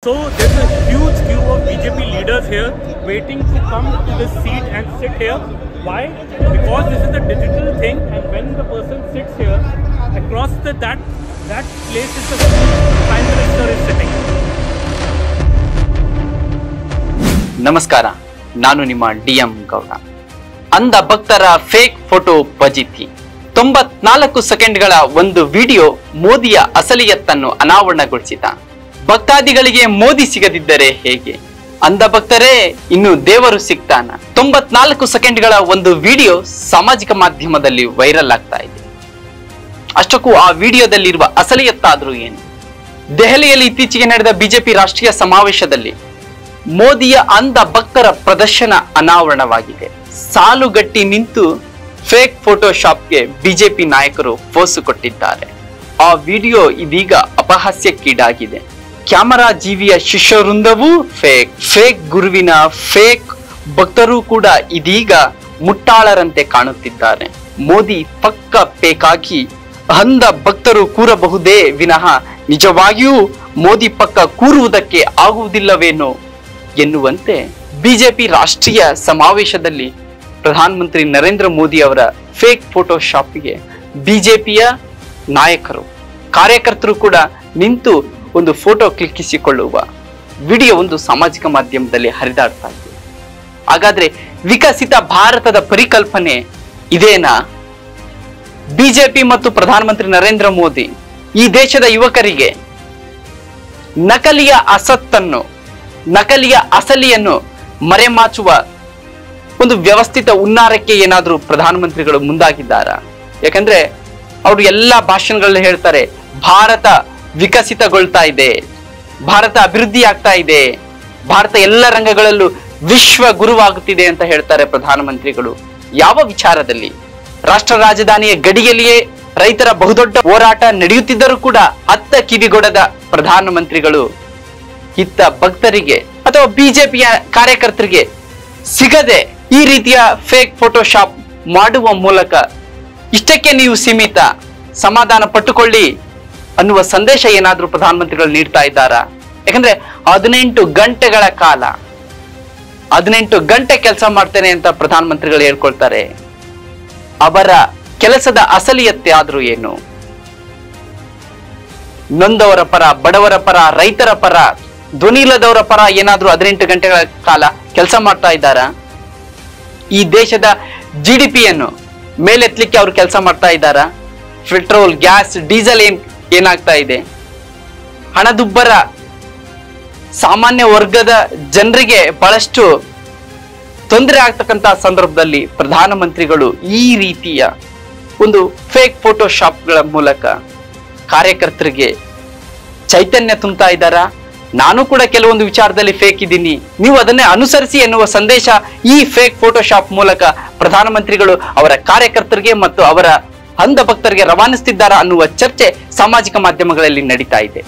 So there's a huge queue of BJP leaders here waiting to come to this seat and sit here. Why? Because this is a digital thing, and when the person sits here, across that place is the Prime Minister is sitting. ನಮಸ್ಕಾರ, ನಾನು ನಿಮ್ಮ DM Gowda. ಅಂಧ ಭಕ್ತರ fake photo ಫಜೀತಿ. 94 ಸೆಕೆಂಡ್ಗಳ ಒಂದು video ಮೋದಿಯ ಅಸಲಿಯತ್ತನ್ನು ಅನಾವರಣಗೊಳಿಸಿದ. ಭಕ್ತಾದಿಗಳಿಗೆ ಮೋದಿ ಸಿಗದಿದ್ದರೆ ಹೇಗೆ? ಅಂಧ ಭಕ್ತರೇ ಇನ್ನು ದೇವರು ಸಿಗ್ತಾನ. 94 ಸೆಕೆಂಡ್ಗಳ ಒಂದು ವಿಡಿಯೋ ಸಾಮಾಜಿಕ ಮಾಧ್ಯಮದಲ್ಲಿ ವೈರಲ್ ಆಗ್ತಾ ಇದೆ. ಅಷ್ಟಕ್ಕೂ ಆ ವಿಡಿಯೋದಲ್ಲಿರುವ ಅಸಲಿಯತ್ತಾದ್ರೂ ಏನು? ದೆಹಲಿಯಲ್ಲಿ ಇತ್ತೀಚೆಗೆ ನಡೆದ ಬಿಜೆಪಿ ರಾಷ್ಟ್ರೀಯ ಸಮಾವೇಶದಲ್ಲಿ ಮೋದಿಯ ಅಂಧ ಭಕ್ತರ ಪ್ರದರ್ಶನ ಅನಾವರಣವಾಗಿದೆ. ಸಾಲುಗಟ್ಟಿ ನಿಂತು ಫೇಕ್ ಫೋಟೋಶಾಪ್ಗೆ ಬಿಜೆಪಿ ನಾಯಕರು ಫೋಸು ಕೊಟ್ಟಿದ್ದಾರೆ. ಆ ವಿಡಿಯೋ ಇದೀಗ ಅಪಹಾಸ್ಯಕ್ಕೀಡಾಗಿದೆ. ಕ್ಯಾಮರಾ ಜೀವಿಯ ಶಿಷ್ಯವೃಂದವೂ ಫೇಕ್ ಗುರುವಿನ ಫೇಕ್ ಭಕ್ತರು ಕೂಡ ಇದೀಗ ಮುಟ್ಟಾಳರಂತೆ ಕಾಣುತ್ತಿದ್ದಾರೆ. ಮೋದಿ ಪಕ್ಕ ಫೇಕಾಗಿ ಅಂಧ ಭಕ್ತರು ಕೂರಬಹುದೇ ವಿನಃ ನಿಜವಾಗಿಯೂ ಮೋದಿ ಪಕ್ಕ ಕೂರುವುದಕ್ಕೆ ಆಗುವುದಿಲ್ಲವೇನೋ ಎನ್ನುವಂತೆ ಬಿಜೆಪಿ ರಾಷ್ಟ್ರೀಯ ಸಮಾವೇಶದಲ್ಲಿ ಪ್ರಧಾನಮಂತ್ರಿ ನರೇಂದ್ರ ಮೋದಿ ಅವರ ಫೇಕ್ ಫೋಟೋಶಾಪ್ಗೆ ಬಿಜೆಪಿಯ ನಾಯಕರು ಕಾರ್ಯಕರ್ತರು ಕೂಡ ನಿಂತು ಒಂದು ಫೋಟೋ ಕ್ಲಿಕ್ಕಿಸಿಕೊಳ್ಳುವ ವಿಡಿಯೋ ಒಂದು ಸಾಮಾಜಿಕ ಮಾಧ್ಯಮದಲ್ಲಿ ಹರಿದಾಡ್ತಾ ಇದೆ. ಹಾಗಾದ್ರೆ ವಿಕಸಿತ ಭಾರತದ ಪರಿಕಲ್ಪನೆ ಇದೇನಾ? ಬಿಜೆಪಿ ಮತ್ತು ಪ್ರಧಾನಮಂತ್ರಿ ನರೇಂದ್ರ ಮೋದಿ ಈ ದೇಶದ ಯುವಕರಿಗೆ ನಕಲಿಯ ಅಸಲಿಯನ್ನು ಮರೆಮಾಚುವ ಒಂದು ವ್ಯವಸ್ಥಿತ ಹುನ್ನಾರಕ್ಕೆ ಏನಾದ್ರೂ ಪ್ರಧಾನಮಂತ್ರಿಗಳು ಮುಂದಾಗಿದ್ದಾರಾ? ಯಾಕಂದ್ರೆ ಅವರು ಎಲ್ಲ ಭಾಷಣಗಳಲ್ಲಿ ಹೇಳ್ತಾರೆ, ಭಾರತ ವಿಕಸಿತಗೊಳ್ತಾ ಇದೆ, ಭಾರತ ಅಭಿವೃದ್ಧಿ ಆಗ್ತಾ ಇದೆ, ಭಾರತ ಎಲ್ಲ ರಂಗಗಳಲ್ಲೂ ವಿಶ್ವ ಗುರುವಾಗುತ್ತಿದೆ ಅಂತ ಹೇಳ್ತಾರೆ ಪ್ರಧಾನಮಂತ್ರಿಗಳು. ಯಾವ ವಿಚಾರದಲ್ಲಿ? ರಾಷ್ಟ್ರ ರಾಜಧಾನಿಯ ಗಡಿಯಲ್ಲಿಯೇ ರೈತರ ಬಹುದೊಡ್ಡ ಹೋರಾಟ ನಡೆಯುತ್ತಿದ್ದರೂ ಕೂಡ ಅತ್ತ ಕಿವಿಗೊಡದ ಪ್ರಧಾನಮಂತ್ರಿಗಳು ಇತ್ತ ಭಕ್ತರಿಗೆ ಅಥವಾ ಬಿಜೆಪಿಯ ಕಾರ್ಯಕರ್ತರಿಗೆ ಸಿಗದೆ ಈ ರೀತಿಯ ಫೇಕ್ ಫೋಟೋಶಾಪ್ ಮಾಡುವ ಮೂಲಕ ಇಷ್ಟಕ್ಕೆ ನೀವು ಸೀಮಿತ, ಸಮಾಧಾನ ಪಟ್ಟುಕೊಳ್ಳಿ ಅನ್ನುವ ಸಂದೇಶ ಏನಾದ್ರೂ ಪ್ರಧಾನಮಂತ್ರಿಗಳು ನೀಡ್ತಾ ಇದ್ದಾರಾ? ಯಾಕಂದ್ರೆ 18 ಗಂಟೆಗಳ ಕಾಲ 18 ಗಂಟೆ ಕೆಲಸ ಮಾಡ್ತೇನೆ ಅಂತ ಪ್ರಧಾನಮಂತ್ರಿಗಳು ಹೇಳ್ಕೊಳ್ತಾರೆ. ಅವರ ಕೆಲಸದ ಅಸಲಿಯತ್ತೆ ಆದ್ರೂ ಏನು? ನೊಂದವರ ಪರ, ಬಡವರ ಪರ, ರೈತರ ಪರ, ಧ್ವನಿ ಇಲ್ಲದವರ ಪರ ಏನಾದ್ರೂ 18 ಗಂಟೆಗಳ ಕಾಲ ಕೆಲಸ ಮಾಡ್ತಾ ಇದ್ದಾರಾ? ಈ ದೇಶದ GDPಯನ್ನು ಮೇಲೆತ್ತಲಿಕ್ಕೆ ಅವರು ಕೆಲಸ ಮಾಡ್ತಾ ಇದ್ದಾರಾ? ಪೆಟ್ರೋಲ್, ಗ್ಯಾಸ್, ಡೀಸೆಲ್ ಏನಾಗ್ತಾ ಇದೆ? ಹಣದುಬ್ಬರ ಸಾಮಾನ್ಯ ವರ್ಗದ ಜನರಿಗೆ ಬಹಳಷ್ಟು ತೊಂದರೆ ಆಗ್ತಕ್ಕಂತ ಸಂದರ್ಭದಲ್ಲಿ ಪ್ರಧಾನಮಂತ್ರಿಗಳು ಈ ರೀತಿಯ ಒಂದು ಫೇಕ್ ಫೋಟೋಶಾಪ್ಗಳ ಮೂಲಕ ಕಾರ್ಯಕರ್ತರಿಗೆ ಚೈತನ್ಯ ತುಂಬುತ್ತಾ ಇದ್ದಾರಾ? ನಾನು ಕೂಡ ಕೆಲವೊಂದು ವಿಚಾರದಲ್ಲಿ ಫೇಕ್ ಇದ್ದೀನಿ, ನೀವು ಅದನ್ನೇ ಅನುಸರಿಸಿ ಎನ್ನುವ ಸಂದೇಶ ಈ ಫೇಕ್ ಫೋಟೋಶಾಪ್ ಮೂಲಕ ಪ್ರಧಾನಮಂತ್ರಿಗಳು ಅವರ ಕಾರ್ಯಕರ್ತರಿಗೆ ಮತ್ತು ಅವರ ಅಂಧ ಭಕ್ತರಿಗೆ ರವಾನಿಸುತ್ತಿದ್ದಾರಾ ಅನ್ನುವ ಚರ್ಚೆ ಸಾಮಾಜಿಕ ಮಾಧ್ಯಮಗಳಲ್ಲಿ ನಡೀತಾ ಇದೆ.